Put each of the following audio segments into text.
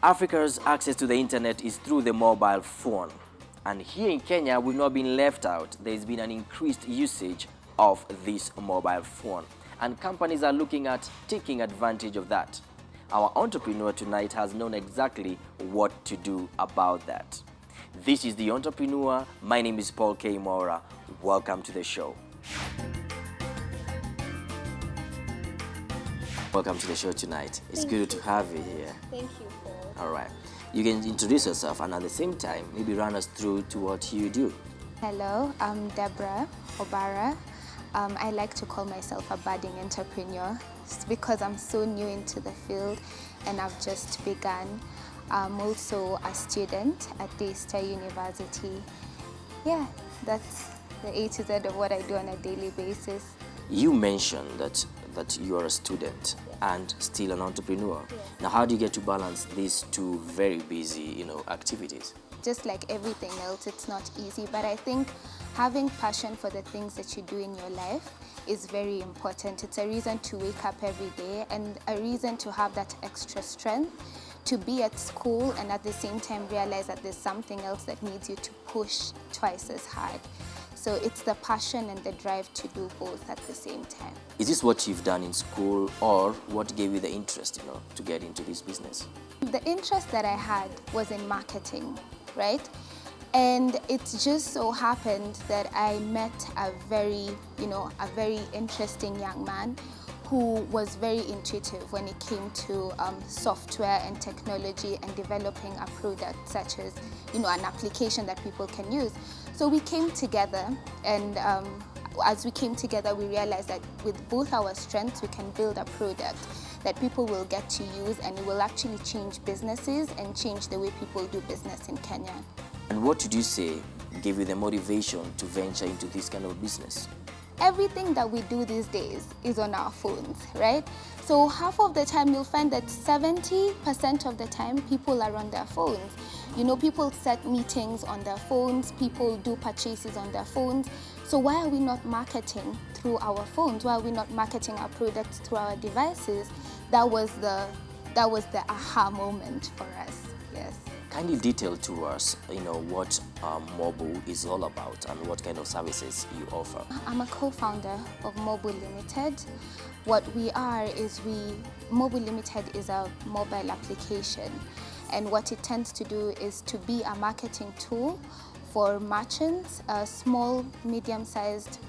Africa's access to the internet is through the mobile phone. And here in Kenya, we've not been left out. There's been an increased usage of this mobile phone. And companies are looking at taking advantage of that. Our entrepreneur tonight has known exactly what to do about that. This is The Entrepreneur. My name is Paul K. Mora. Welcome to the show. Welcome to the show tonight. It's good to have you here. Thank you, Paul. All right. You can introduce yourself and at the same time, maybe run us through to what you do. Hello, I'm Deborah Obara. I like to call myself a budding entrepreneur because I'm so new into the field and I've just begun. I'm also a student at Daystar University. Yeah, that's the A to Z of what I do on a daily basis. You mentioned that you are a student and still an entrepreneur. Yes. Now, how do you get to balance these two very busy, activities? Just like everything else, it's not easy, but I think having passion for the things that you do in your life is very important. It's a reason to wake up every day and a reason to have that extra strength to be at school and at the same time realize that there's something else that needs you to push twice as hard. So it's the passion and the drive to do both at the same time. Is this what you've done in school or what gave you the interest, to get into this business? The interest that I had was in marketing, right? And it just so happened that I met a very interesting young man who was very intuitive when it came to software and technology and developing a product such as, an application that people can use. So we came together and as we came together, we realized that with both our strengths, we can build a product that people will get to use and it will actually change businesses and change the way people do business in Kenya. And what did you say gave you the motivation to venture into this kind of business? Everything that we do these days is on our phones, right? So half of the time you'll find that 70% of the time people are on their phones. People set meetings on their phones, people do purchases on their phones. So why are we not marketing through our phones? Why are we not marketing our products through our devices? That was the aha moment for us, yes. Kindly detail to us, what Mobu is all about and what kind of services you offer. I'm a co-founder of Mobu Limited. What we are is Mobu Limited is a mobile application, and what it tends to do is to be a marketing tool for merchants, small, medium-sized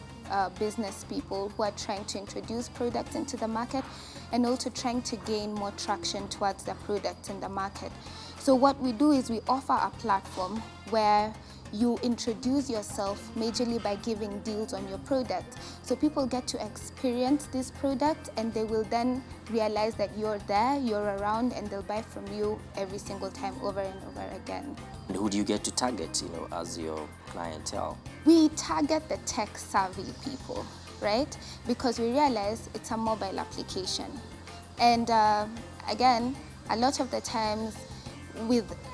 business people who are trying to introduce products into the market and also trying to gain more traction towards the products in the market. So what we do is we offer a platform where you introduce yourself majorly by giving deals on your product. So people get to experience this product and they will then realize that you're there, you're around, and they'll buy from you every single time over and over again. And who do you get to target, as your clientele? We target the tech-savvy people, right? Because we realize it's a mobile application. And again, a lot of the times,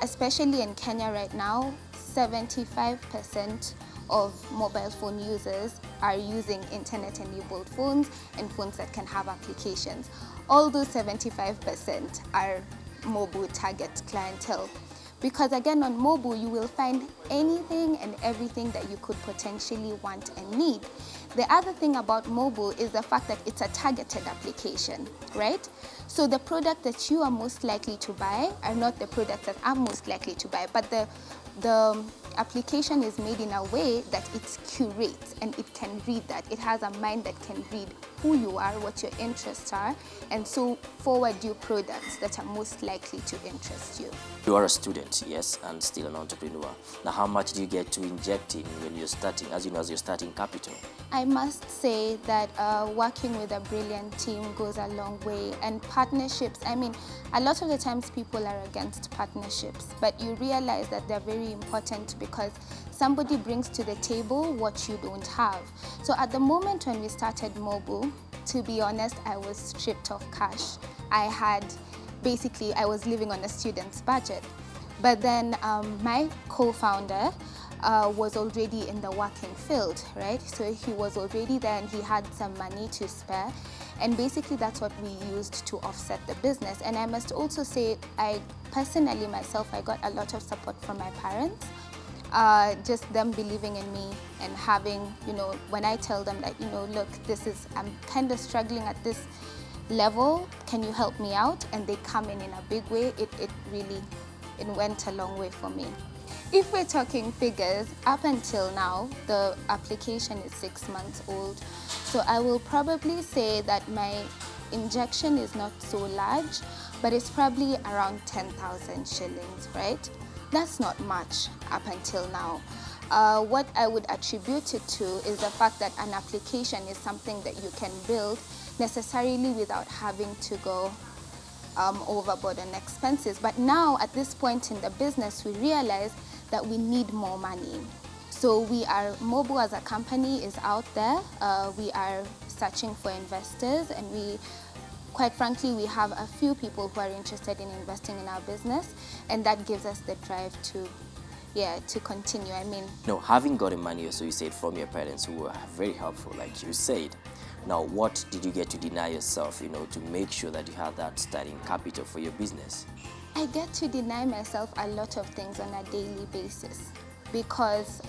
especially in Kenya right now, 75% of mobile phone users are using internet-enabled phones and phones that can have applications. All those 75% are Mobu target clientele. Because again, on Mobu, you will find anything and everything that you could potentially want and need. The other thing about Mobu is the fact that it's a targeted application, right? So the product that you are most likely to buy are not the products that I'm most likely to buy, but the application is made in a way that it curates and it can read that. It has a mind that can read who you are, what your interests are, and so forward you products that are most likely to interest you. You are a student, yes, and still an entrepreneur. Now, how much do you get to inject in when you're starting, as you're starting capital? I must say that working with a brilliant team goes a long way, and partnerships, a lot of the times people are against partnerships, but you realize that they're very important because somebody brings to the table what you don't have. So at the moment when we started Mobu, to be honest, I was stripped of cash. I was living on a student's budget. But then my co-founder was already in the working field, right? So he was already there and he had some money to spare. And basically that's what we used to offset the business. And I must also say, I personally myself, I got a lot of support from my parents. Just them believing in me and having, when I tell them that, look, I'm kind of struggling at this level, can you help me out? And they come in a big way, it really went a long way for me. If we're talking figures, up until now, the application is 6 months old. So I will probably say that my injection is not so large, but it's probably around 10,000 shillings, right? That's not much up until now. What I would attribute it to is the fact that an application is something that you can build necessarily without having to go overboard on expenses. But now, at this point in the business, we realize that we need more money. So Mobu as a company is out there. We are searching for investors, and quite frankly, we have a few people who are interested in investing in our business, and that gives us the drive to continue. Having gotten money, so you said, from your parents who were very helpful, like you said, now what did you get to deny yourself, to make sure that you have that starting capital for your business? I get to deny myself a lot of things on a daily basis because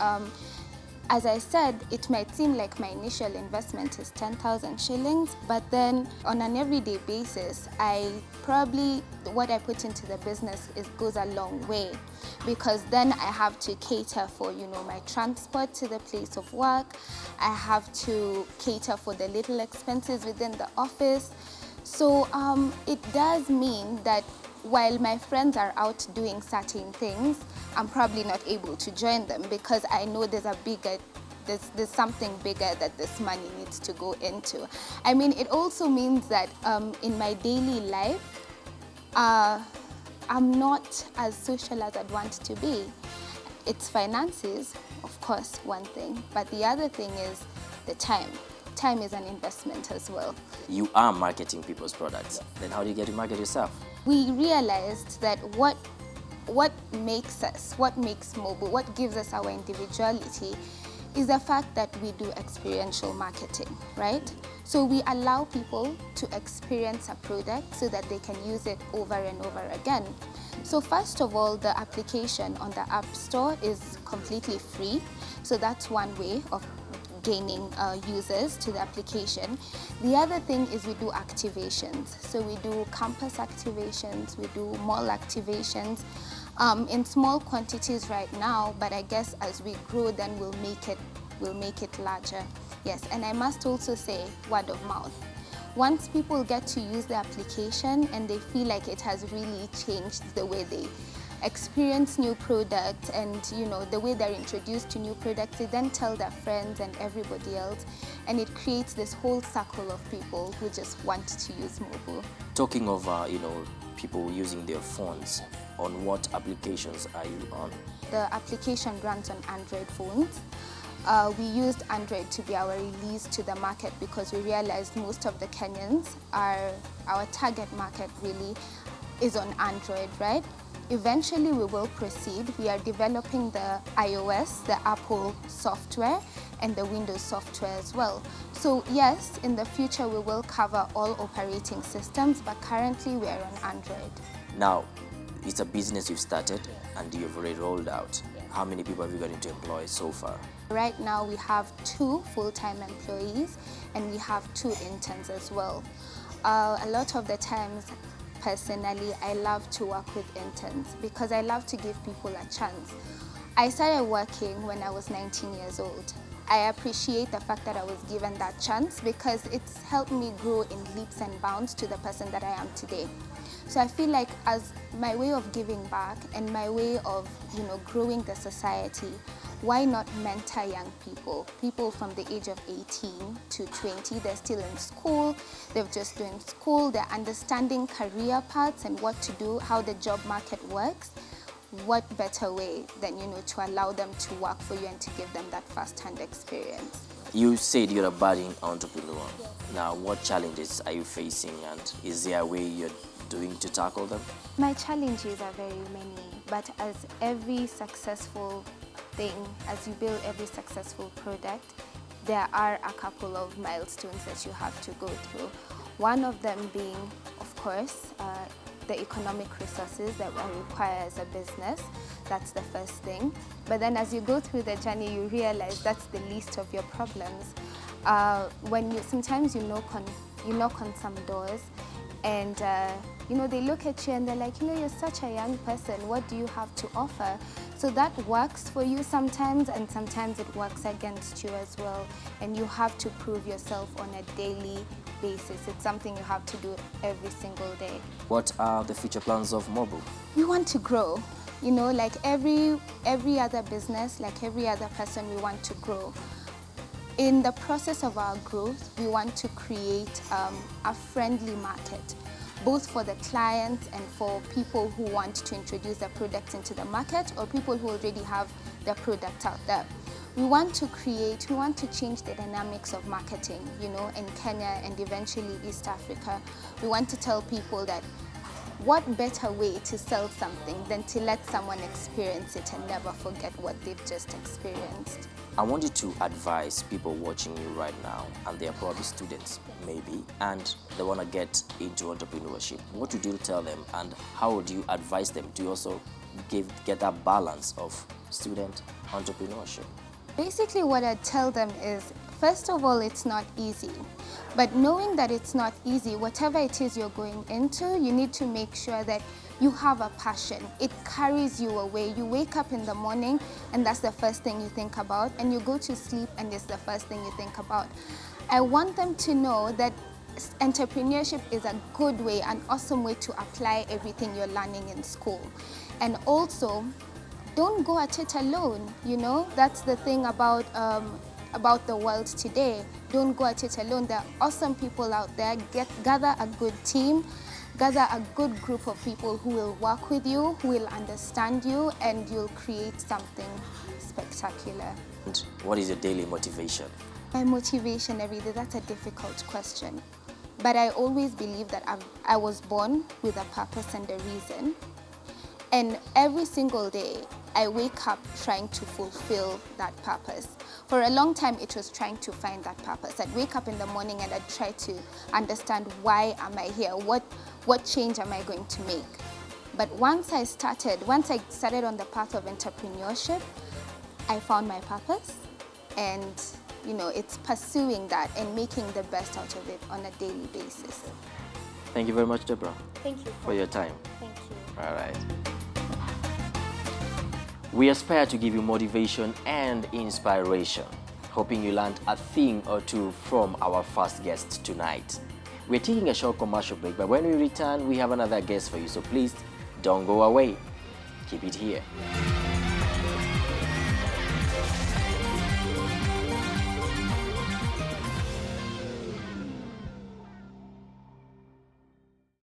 as I said, it might seem like my initial investment is 10,000 shillings, but then on an everyday basis, what I put into the business goes a long way, because then I have to cater for, my transport to the place of work. I have to cater for the little expenses within the office. So it does mean that while my friends are out doing certain things, I'm probably not able to join them because I know there's something bigger that this money needs to go into. It also means that in my daily life, I'm not as social as I'd want to be. It's finances, of course, one thing, but the other thing is the time. Time is an investment as well. You are marketing people's products. Then how do you get to market yourself? We realized that what makes us, what makes Mobu, what gives us our individuality is the fact that we do experiential marketing, right? So we allow people to experience a product so that they can use it over and over again. So first of all, the application on the App Store is completely free. So that's one way of gaining users to the application. The other thing is we do activations. So we do campus activations, we do mall activations in small quantities right now, but I guess as we grow, then we'll make it larger. Yes, and I must also say word of mouth. Once people get to use the application and they feel like it has really changed the way they experience new products and the way they're introduced to new products, they then tell their friends and everybody else, and it creates this whole circle of people who just want to use Mobu. Talking of people using their phones, on what applications are you on? The application runs on Android phones. We used Android to be our release to the market because we realized most of the Kenyans our target market really is on Android, right? Eventually we will proceed. We are developing the iOS, the Apple software, and the Windows software as well. So yes, in the future we will cover all operating systems, but currently we are on Android. Now, it's a business you've started and you've already rolled out. How many people have you gotten to employ so far? Right now we have 2 full-time employees and we have 2 interns as well. A lot of the times, personally, I love to work with interns because I love to give people a chance. I started working when I was 19 years old. I appreciate the fact that I was given that chance because it's helped me grow in leaps and bounds to the person that I am today. So I feel like as my way of giving back and my way of, growing the society, why not mentor young people? People from the age of 18 to 20, they're still in school, they've just doing school, they're understanding career paths and what to do, how the job market works. What better way than, to allow them to work for you and to give them that first-hand experience? You said you're a budding entrepreneur. Now, what challenges are you facing, and is there a way you're doing to tackle them? My challenges are very many, but as every successful thing, as you build every successful product, there are a couple of milestones that you have to go through. One of them being, of course, the economic resources that we require as a business. That's the first thing. But then as you go through the journey, you realize that's the least of your problems. When sometimes you knock on some doors, and they look at you and they're like, you're such a young person, what do you have to offer? So that works for you sometimes, and sometimes it works against you as well. And you have to prove yourself on a daily basis. It's something you have to do every single day. What are the future plans of Mobu? We want to grow. Like every other business, like every other person, we want to grow. In the process of our growth, we want to create a friendly market, both for the clients and for people who want to introduce their product into the market, or people who already have their product out there. We want to change the dynamics of marketing, in Kenya and eventually East Africa. We want to tell people that what better way to sell something than to let someone experience it and never forget what they've just experienced. I want you to advise people watching you right now, and they are probably students, maybe, and they want to get into entrepreneurship. What would you tell them, and how would you advise them to also get that balance of student entrepreneurship? Basically, what I'd tell them is, first of all, it's not easy. But knowing that it's not easy, whatever it is you're going into, you need to make sure that you have a passion. It carries you away. You wake up in the morning and that's the first thing you think about, and you go to sleep and it's the first thing you think about. I want them to know that entrepreneurship is a good way, an awesome way to apply everything you're learning in school. And also, don't go at it alone, That's the thing about the world today. Don't go at it alone. There are awesome people out there. Gather a good team, gather a good group of people who will work with you, who will understand you, and you'll create something spectacular. And what is your daily motivation? My motivation every day, that's a difficult question. But I always believe that I was born with a purpose and a reason. And every single day, I wake up trying to fulfill that purpose. For a long time, it was trying to find that purpose. I'd wake up in the morning and I'd try to understand, why am I here? What change am I going to make? But once I started on the path of entrepreneurship, I found my purpose, and it's pursuing that and making the best out of it on a daily basis. Thank you very much, Deborah. Thank you for your time. Thank you. All right. We aspire to give you motivation and inspiration, hoping you learned a thing or two from our first guest tonight. We're taking a short commercial break, but when we return, we have another guest for you, so please don't go away. Keep it here.